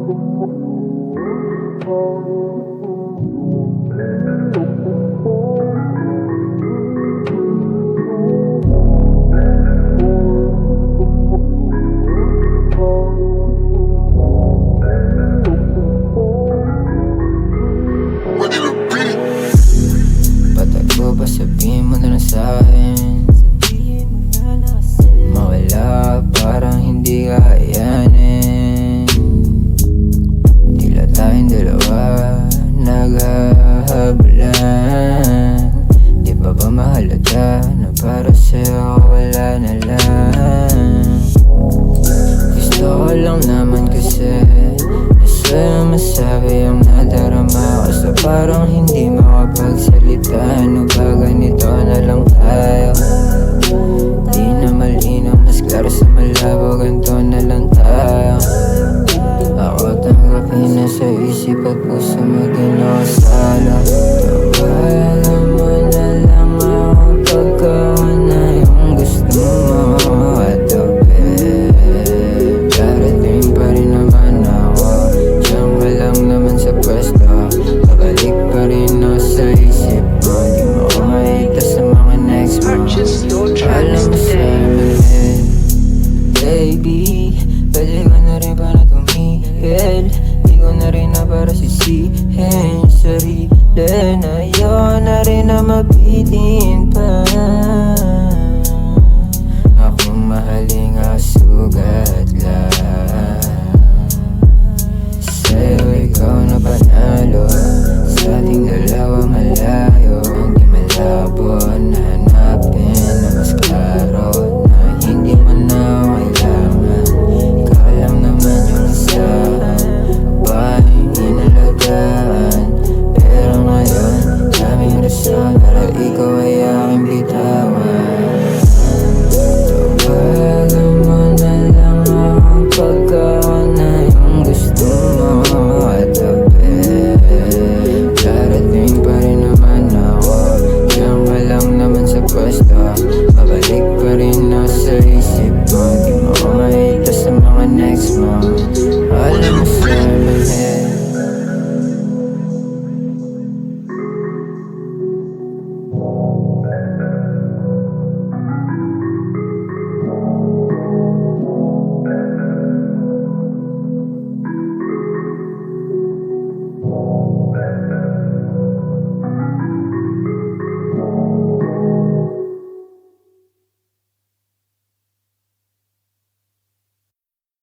Patakbo pa, sabihin mo na lang sa'kin. Mawala parang hindi kakayanin. Tila tayong dalawa naghahabulan. Di ba ba mahalaga na para sa'yo wala na lang? Gusto ko lang naman kasi na sa'yo masabi ang nadarama ko. So parang hindi makapagsalita. Ano ba ganito na lang tayo? Di na malinaw, mas klaro sa malabo, ganito na lang tayo. Ako tanggapin na sa isip at puso maging nakasala. Tawagan mo na lang ako pagka na yung gusto mo. At darating pa rin naman ako. Diyan ka lang naman sa pwesto. Babalik pa rin ako sa isip mo. Di mo ako makita sa mga next mo. Alam mo sa amin, baby, pwede ko na rin para tumigil. Di ko na rin na para sisihin sarili na ayoko na rin na mabitin pa. Akong mahaling sugat lang. Sa'yo ikaw na panalo. Sa ating dalawa malayo. Hindi malabo na hanapin na mas klaro na hindi mo na kailangan. Ikaw lang naman yung isahan, babaeng inalagaan. Pero ngayon, daming rason para ikaw ay aking bitawan. Tawagan mo na lang ako pagka na yung gusto mo. At darating pa rin naman ako. Diyan ka lang naman sa pwesto. Babalik pa rin ako sa isip mo. Di mo ako makita sa mga next mo. Alam mo sa amin,